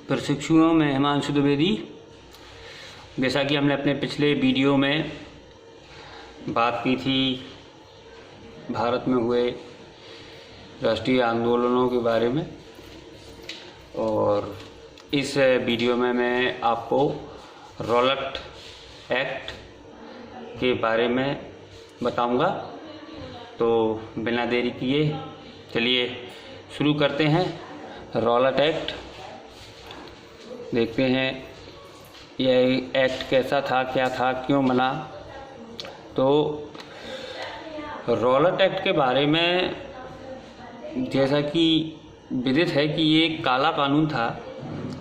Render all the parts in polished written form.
प्रशिक्षुओं में हिमांशु द्विवेदी। जैसा कि हमने अपने पिछले वीडियो में बात की थी भारत में हुए राष्ट्रीय आंदोलनों के बारे में, और इस वीडियो में मैं आपको रॉलेट एक्ट के बारे में बताऊंगा। तो बिना देरी किए चलिए शुरू करते हैं। रॉलेट एक्ट देखते हैं यह एक्ट कैसा था, क्या था, क्यों बना। तो रॉलेट एक्ट के बारे में जैसा कि विदित है कि ये काला कानून था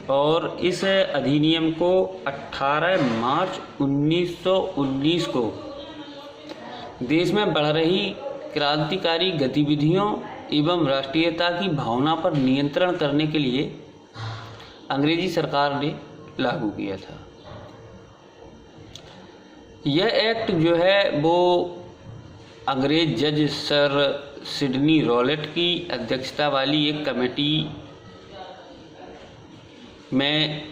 और इस अधिनियम को 18 मार्च 1919 को देश में बढ़ रही क्रांतिकारी गतिविधियों एवं राष्ट्रीयता की भावना पर नियंत्रण करने के लिए अंग्रेजी सरकार ने लागू किया था। यह एक्ट जो है वो अंग्रेज जज सर सिडनी रॉलेट की अध्यक्षता वाली एक कमेटी में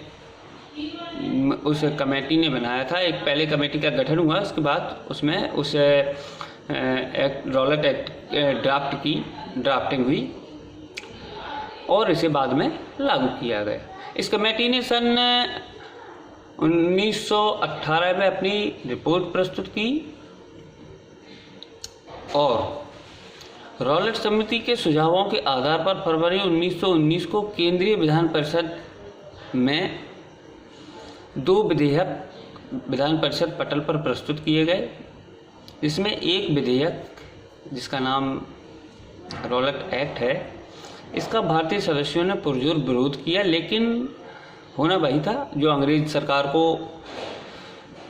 उस कमेटी ने बनाया था। एक पहले कमेटी का गठन हुआ, उसके बाद उसमें उस एक्ट रॉलेट एक्ट ड्राफ्टिंग हुई और इसे बाद में लागू किया गया। इस कमेटी ने सन 1918 में अपनी रिपोर्ट प्रस्तुत की और रॉलेट समिति के सुझावों के आधार पर फरवरी 1919 को केंद्रीय विधान परिषद में 2 विधेयक विधान परिषद पटल पर प्रस्तुत किए गए। इसमें एक विधेयक जिसका नाम रॉलेट एक्ट है, इसका भारतीय सदस्यों ने पुरजोर विरोध किया, लेकिन होना वही था जो अंग्रेज सरकार को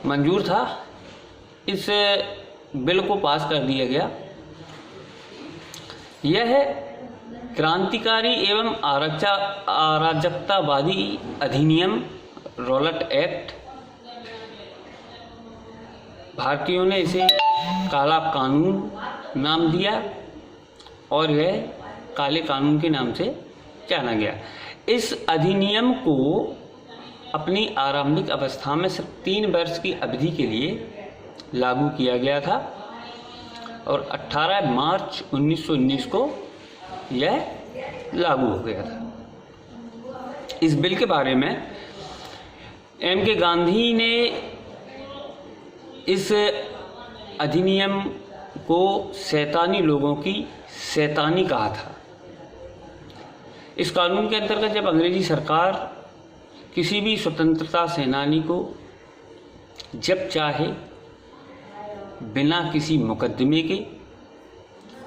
मंजूर था। इस बिल को पास कर दिया गया। यह क्रांतिकारी एवं अराजकतावादी अधिनियम रॉलेट एक्ट, भारतीयों ने इसे काला कानून नाम दिया और यह काले कानून के नाम से जाना गया। इस अधिनियम को अपनी आरंभिक अवस्था में सिर्फ 3 वर्ष की अवधि के लिए लागू किया गया था और 18 मार्च 1919 को यह लागू हो गया था। इस बिल के बारे में M.K. गांधी ने इस अधिनियम को शैतानी लोगों की शैतानी कहा था। इस कानून के अंतर्गत जब अंग्रेजी सरकार किसी भी स्वतंत्रता सेनानी को जब चाहे बिना किसी मुकदमे के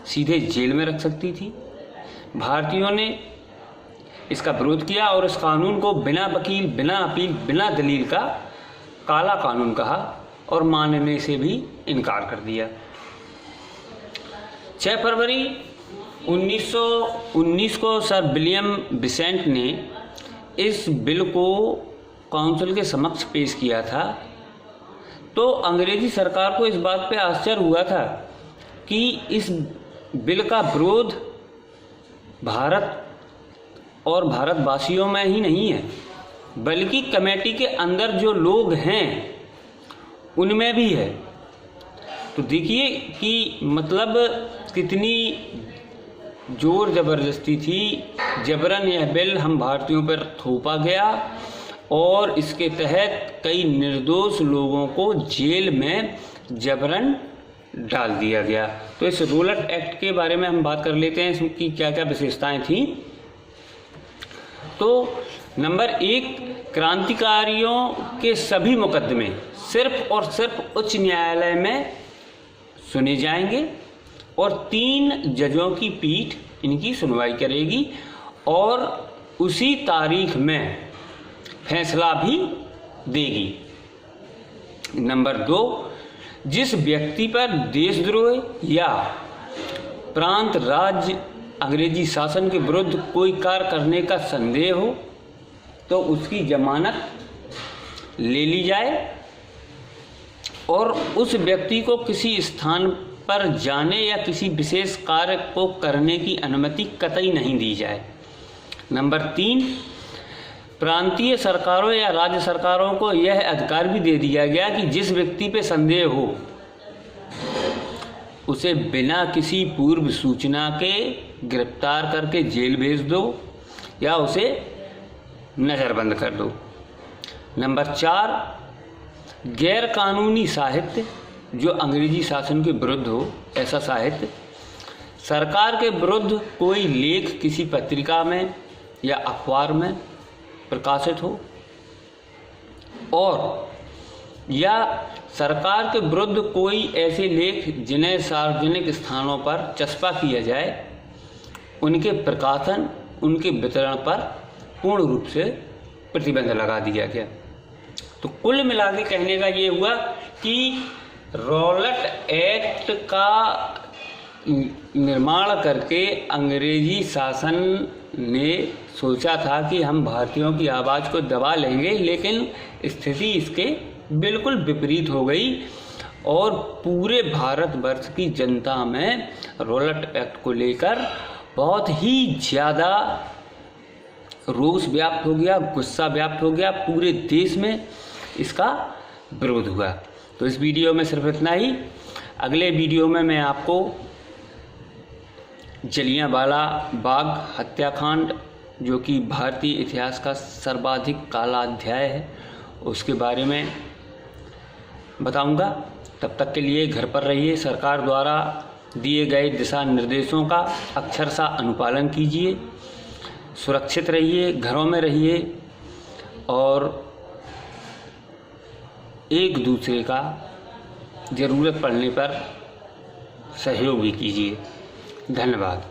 सीधे जेल में रख सकती थी, भारतीयों ने इसका विरोध किया और इस कानून को बिना वकील, बिना अपील, बिना दलील का काला कानून कहा और मानने से भी इनकार कर दिया। 6 फरवरी 1919 को सर विलियम बेसेंट ने इस बिल को काउंसिल के समक्ष पेश किया था। तो अंग्रेजी सरकार को इस बात पे आश्चर्य हुआ था कि इस बिल का विरोध भारत और भारतवासियों में ही नहीं है, बल्कि कमेटी के अंदर जो लोग हैं उनमें भी है। तो देखिए कि मतलब कितनी जोर जबरदस्ती थी। जबरन यह बिल हम भारतीयों पर थोपा गया और इसके तहत कई निर्दोष लोगों को जेल में जबरन डाल दिया गया। तो इस रॉलेट एक्ट के बारे में हम बात कर लेते हैं, इसकी क्या क्या विशेषताएं थी। तो नंबर 1, क्रांतिकारियों के सभी मुकदमे सिर्फ और सिर्फ उच्च न्यायालय में सुने जाएंगे और 3 जजों की पीठ इनकी सुनवाई करेगी और उसी तारीख में फैसला भी देगी। नंबर 2, जिस व्यक्ति पर देशद्रोह या प्रांत राज्य अंग्रेजी शासन के विरुद्ध कोई कार्य करने का संदेह हो तो उसकी जमानत ले ली जाए और उस व्यक्ति को किसी स्थान पर जाने या किसी विशेष कार्य को करने की अनुमति कतई नहीं दी जाए। नंबर 3, प्रांतीय सरकारों या राज्य सरकारों को यह अधिकार भी दे दिया गया कि जिस व्यक्ति पे संदेह हो उसे बिना किसी पूर्व सूचना के गिरफ्तार करके जेल भेज दो या उसे नज़रबंद कर दो। नंबर 4, गैर कानूनी साहित्य जो अंग्रेजी शासन के विरुद्ध हो, ऐसा साहित्य, सरकार के विरुद्ध कोई लेख किसी पत्रिका में या अखबार में प्रकाशित हो और या सरकार के विरुद्ध कोई ऐसे लेख जिन्हें सार्वजनिक स्थानों पर चस्पा किया जाए, उनके प्रकाशन, उनके वितरण पर पूर्ण रूप से प्रतिबंध लगा दिया गया। तो कुल मिला के कहने का ये हुआ कि रॉलेट एक्ट का निर्माण करके अंग्रेजी शासन ने सोचा था कि हम भारतीयों की आवाज़ को दबा लेंगे, लेकिन स्थिति इसके बिल्कुल विपरीत हो गई और पूरे भारतवर्ष की जनता में रॉलेट एक्ट को लेकर बहुत ही ज़्यादा रोष व्याप्त हो गया, गुस्सा व्याप्त हो गया, पूरे देश में इसका विरोध हुआ। तो इस वीडियो में सिर्फ इतना ही। अगले वीडियो में मैं आपको जलियांवाला बाग हत्याकांड, जो कि भारतीय इतिहास का सर्वाधिक काला अध्याय है, उसके बारे में बताऊंगा। तब तक के लिए घर पर रहिए, सरकार द्वारा दिए गए दिशा निर्देशों का अक्षरशः अनुपालन कीजिए, सुरक्षित रहिए, घरों में रहिए और एक दूसरे का ज़रूरत पड़ने पर सहयोग भी कीजिए। धन्यवाद।